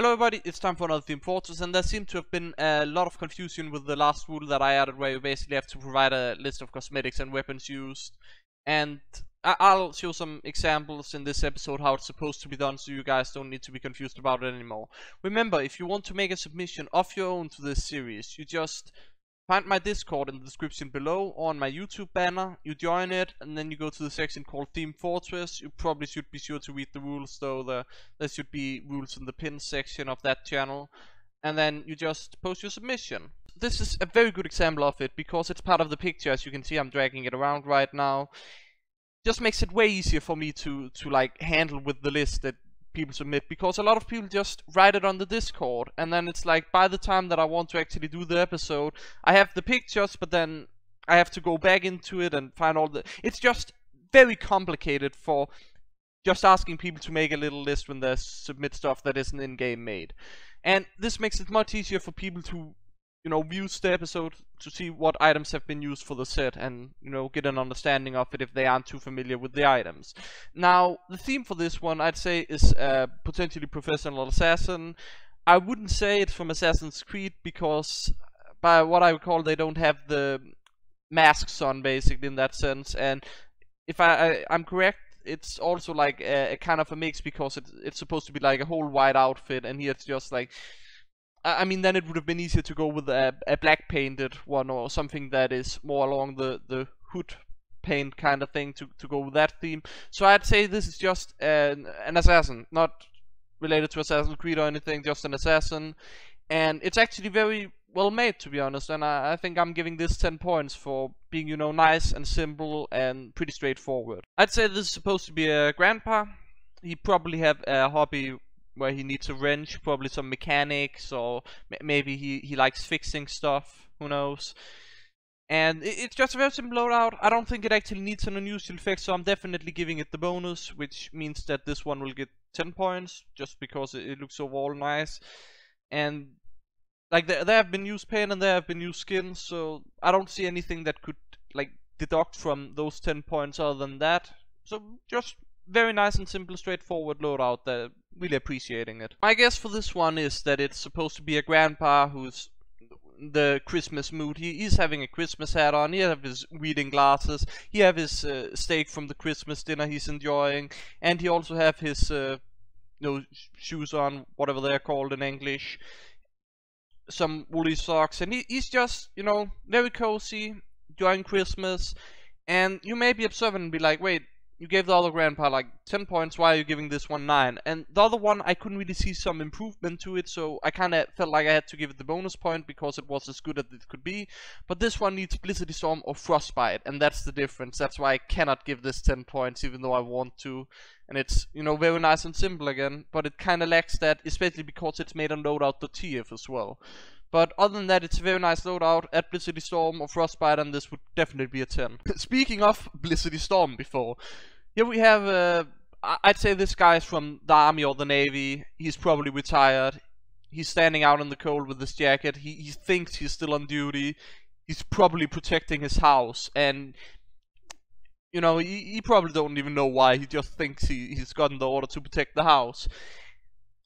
Hello everybody, it's time for another Theme Fortress, and there seemed to have been a lot of confusion with the last rule that I added, where you basically have to provide a list of cosmetics and weapons used. And I'll show some examples in this episode how it's supposed to be done, so you guys don't need to be confused about it anymore. Remember, if you want to make a submission of your own to this series, you just find my Discord in the description below, or on my YouTube banner. You join it, and then you go to the section called Theme Fortress. You probably should be sure to read the rules, though there should be rules in the pin section of that channel. And then you just post your submission. This is a very good example of it, because it's part of the picture. As you can see, I'm dragging it around right now. Just makes it way easier for me to like handle with the list that people submit, because a lot of people just write it on the Discord, and then it's like, by the time that I want to actually do the episode, I have the pictures, but then I have to go back into it and find all the... It's just very complicated for just asking people to make a little list when they submit stuff that isn't in-game made. And this makes it much easier for people to, you know, view the episode to see what items have been used for the set, and, you know, get an understanding of it if they aren't too familiar with the items. Now, the theme for this one, I'd say, is potentially Professional Assassin. I wouldn't say it's from Assassin's Creed, because by what I recall, they don't have the masks on, basically, in that sense. And if I'm correct, it's also like a kind of a mix, because it's supposed to be like a whole white outfit, and here it's just like... I mean, then it would have been easier to go with a black painted one, or something that is more along the hood paint kind of thing, to go with that theme. So I'd say this is just an assassin, not related to Assassin's Creed or anything, just an assassin. And it's actually very well made, to be honest, and I think I'm giving this 10 points for being, you know, nice and simple and pretty straightforward. I'd say this is supposed to be a grandpa. He probably have a hobby where he needs a wrench, probably some mechanics, or maybe he likes fixing stuff, who knows. And it's just a very simple loadout. I don't think it actually needs an unusual effect, so I'm definitely giving it the bonus, which means that this one will get 10 points, just because it looks overall nice. And like, there have been used paint and there have been used skins, so I don't see anything that could like deduct from those 10 points other than that. So just very nice and simple, straightforward loadout. That really appreciating it. My guess for this one is that it's supposed to be a grandpa who's the Christmas mood. He's having a Christmas hat on, he have his reading glasses, he have his steak from the Christmas dinner he's enjoying, and he also have his you know, shoes on, whatever they're called in English, some woolly socks, and he's just, you know, very cozy, enjoying Christmas. And you may be observant and be like, wait, you gave the other grandpa like 10 points, why are you giving this one 9? And the other one, I couldn't really see some improvement to it, so I kinda felt like I had to give it the bonus point, because it was as good as it could be. But this one needs Blizzardy Storm or Frostbite, and that's the difference. That's why I cannot give this 10 points, even though I want to. And it's, you know, very nice and simple again, but it kinda lacks that, especially because it's made on loadout.tf as well. But other than that, it's a very nice loadout. At Blizzardy Storm or Frostbite, and this would definitely be a 10. Speaking of Blizzardy Storm before, here we have, I'd say this guy is from the Army or the Navy. He's probably retired. He's standing out in the cold with his jacket. He thinks he's still on duty. He's probably protecting his house. And, you know, he probably don't even know why. He just thinks he's gotten the order to protect the house.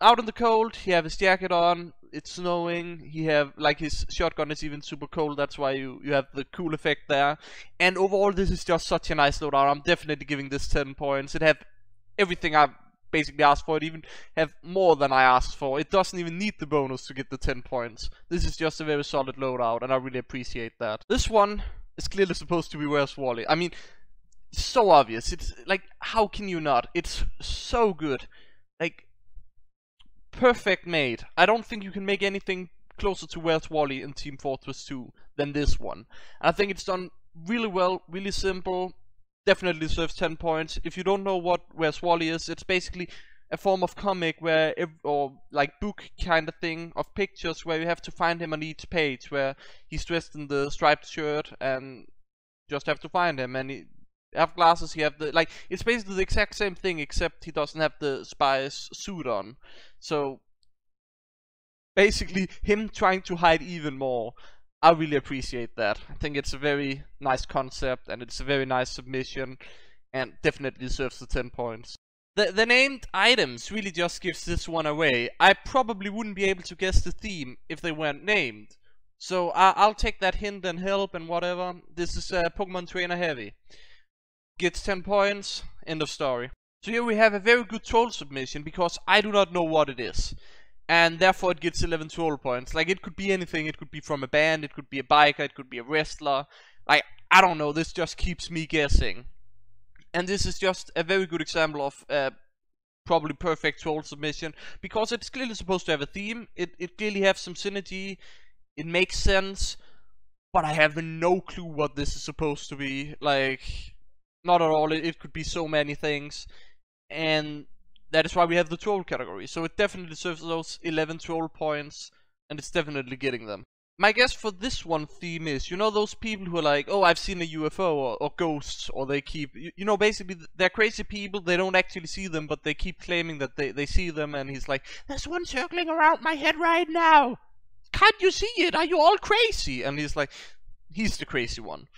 Out in the cold, he have his jacket on, it's snowing, he have, like, his shotgun is even super cold, that's why you have the cool effect there. And overall, this is just such a nice loadout. I'm definitely giving this 10 points. It have everything I basically asked for. It even have more than I asked for. It doesn't even need the bonus to get the 10 points. This is just a very solid loadout, and I really appreciate that. This one is clearly supposed to be Where's Wally. I mean, it's so obvious. It's like, how can you not? It's so good. Like, perfect made. I don't think you can make anything closer to Where's Wally in Team Fortress 2 than this one. And I think it's done really well, really simple. Definitely deserves 10 points. If you don't know what Where's Wally is, it's basically a form of comic where, or like book kind of thing of pictures, where you have to find him on each page, where he's dressed in the striped shirt and just have to find him. And he have glasses, he have the, like, it's basically the exact same thing, except he doesn't have the spy's suit on. So basically him trying to hide even more. I really appreciate that. I think it's a very nice concept, and it's a very nice submission, and definitely deserves the 10 points. The named items really just gives this one away. I probably wouldn't be able to guess the theme if they weren't named. So I'll take that hint and help and whatever. This is Pokemon Trainer Heavy. Gets 10 points, end of story. So here we have a very good troll submission because I do not know what it is. And therefore it gets 11 troll points. Like, it could be anything. It could be from a band, it could be a biker, it could be a wrestler. Like, I don't know, this just keeps me guessing. And this is just a very good example of probably perfect troll submission, because it's clearly supposed to have a theme. It clearly has some synergy. It makes sense, but I have no clue what this is supposed to be. Like, not at all. It could be so many things, and that is why we have the troll category. So it definitely deserves those 11 troll points, and it's definitely getting them. My guess for this one theme is, you know, those people who are like, oh, I've seen a UFO or ghosts, or they keep, you know, basically they're crazy people, they don't actually see them, but they keep claiming that they see them, and he's like, there's one circling around my head right now. Can't you see it? Are you all crazy? And he's like, he's the crazy one.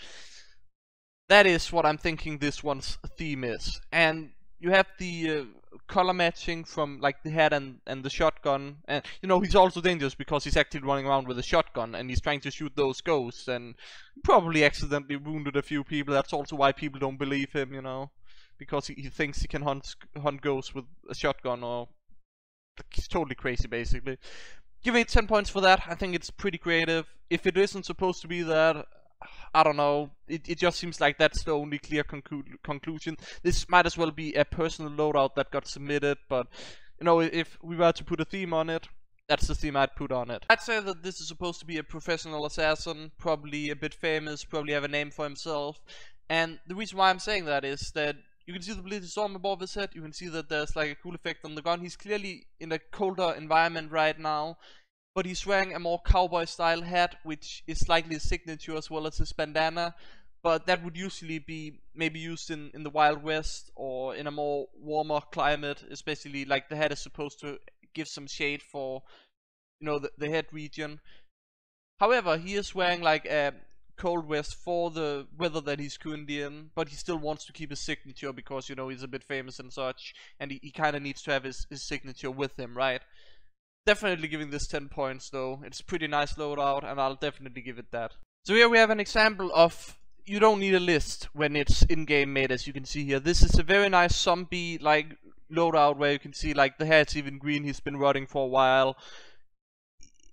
That is what I'm thinking this one's theme is. And you have the color matching from like the head and the shotgun, and you know, he's also dangerous because he's actually running around with a shotgun and he's trying to shoot those ghosts, and probably accidentally wounded a few people. That's also why people don't believe him, you know, because he thinks he can hunt ghosts with a shotgun, or he's totally crazy basically. Giving it 10 points for that. I think it's pretty creative. If it isn't supposed to be that, I don't know, it just seems like that's the only clear conclusion. This might as well be a personal loadout that got submitted, but you know, if we were to put a theme on it, that's the theme I'd put on it. I'd say that this is supposed to be a professional assassin, probably a bit famous, probably have a name for himself, and the reason why I'm saying that is that you can see the blazing storm above his head, you can see that there's like a cool effect on the gun. He's clearly in a colder environment right now, but he's wearing a more cowboy style hat, which is likely his signature as well as his bandana. But that would usually be maybe used in the Wild West or in a more warmer climate, especially like the hat is supposed to give some shade for, you know, the head region. However, he is wearing like a cold vest for the weather that he's currently in, but he still wants to keep his signature because, you know, he's a bit famous and such, and he kind of needs to have his signature with him, right? Definitely giving this 10 points though. It's a pretty nice loadout, and I'll definitely give it that. So here we have an example of you don't need a list when it's in-game made, as you can see here. This is a very nice zombie like loadout where you can see like the hair's even green, he's been rotting for a while.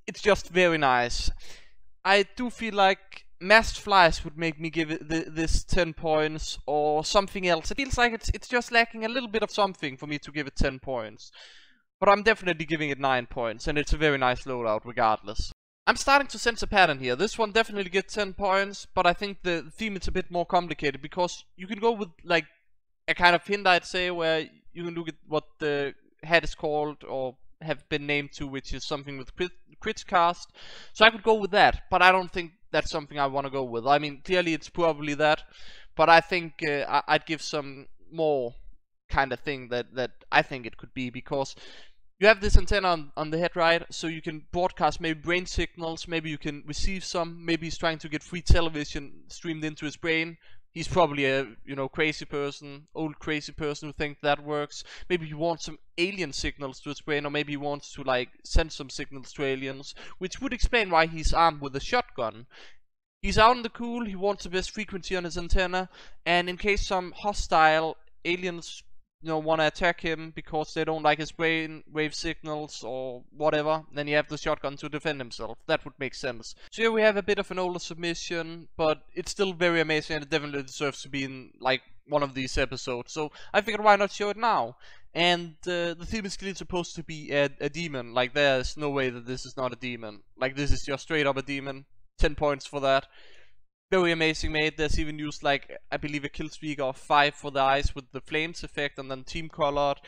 It's just very nice. I do feel like masked flies would make me give it this 10 points or something else. It feels like it's just lacking a little bit of something for me to give it 10 points. But I'm definitely giving it 9 points, and it's a very nice loadout regardless. I'm starting to sense a pattern here. This one definitely gets 10 points, but I think the theme is a bit more complicated, because you can go with like a kind of hint, I'd say, where you can look at what the head is called or have been named to, which is something with crits cast. So I could go with that, but I don't think that's something I want to go with. I mean, clearly it's probably that, but I think I'd give some more kind of thing that I think it could be, because you have this antenna on the head, right? So you can broadcast maybe brain signals, maybe you can receive some, maybe he's trying to get free television streamed into his brain. He's probably a, you know, crazy person, old crazy person who thinks that works. Maybe he wants some alien signals to his brain, or maybe he wants to like send some signals to aliens, which would explain why he's armed with a shotgun. He's out in the cool, he wants the best frequency on his antenna, and in case some hostile aliens, you know, want to attack him because they don't like his brain wave signals or whatever, then you have the shotgun to defend himself. That would make sense. So here we have a bit of an older submission, but it's still very amazing, and it definitely deserves to be in like one of these episodes. So I figured, why not show it now? And the theme is clearly supposed to be a demon. Like, there's no way that this is not a demon. Like, this is just straight up a demon. 10 points for that. Very amazing made. There's even used like, I believe, a kill streak of 5 for the eyes with the flames effect, and then team colored.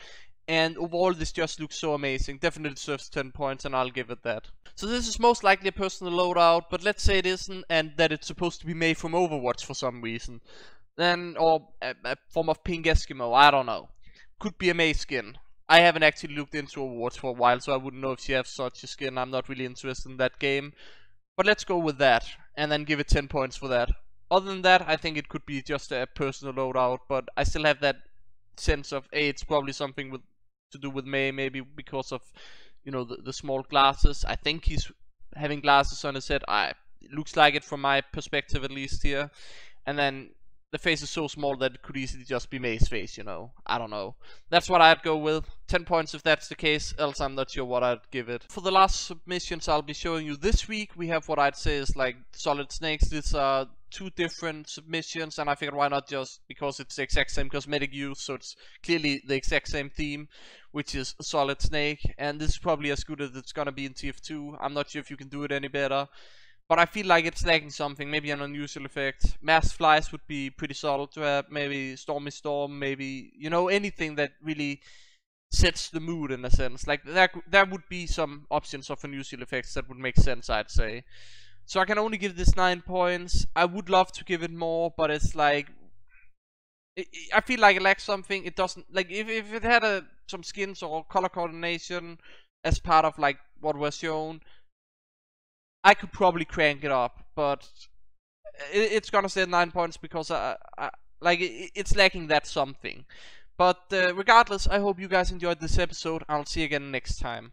And overall this just looks so amazing. Definitely deserves 10 points, and I'll give it that. So this is most likely a personal loadout, but let's say it isn't, and that it's supposed to be made from Overwatch for some reason. Then, or a form of pink Eskimo, I don't know. Could be a May skin. I haven't actually looked into Overwatch for a while, so I wouldn't know if she has such a skin. I'm not really interested in that game. But let's go with that, and then give it 10 points for that. Other than that, I think it could be just a personal loadout, but I still have that sense of, hey, it's probably something to do with May, maybe because of, you know, the small glasses. I think he's having glasses on his head. It looks like it from my perspective at least here. And then the face is so small that it could easily just be May's face, you know. I don't know. That's what I'd go with. 10 points if that's the case, else I'm not sure what I'd give it. For the last submissions I'll be showing you this week, we have what I'd say is like Solid Snakes. These are 2 different submissions, and I figured why not, just because it's the exact same cosmetic use, so it's clearly the exact same theme, which is Solid Snake. And this is probably as good as it's gonna be in TF2. I'm not sure if you can do it any better, but I feel like it's lacking something, maybe an unusual effect. Mass flies would be pretty solid to have, maybe Stormy Storm, maybe, you know, anything that really sets the mood in a sense. Like, there would be some options of unusual effects that would make sense, I'd say. So I can only give this 9 points. I would love to give it more, but it's like, I feel like it lacks something. It doesn't, like, if it had some skins or color coordination as part of, like, what was shown, I could probably crank it up, but it's gonna stay at 9 points because it's lacking that something. But regardless, I hope you guys enjoyed this episode. I'll see you again next time.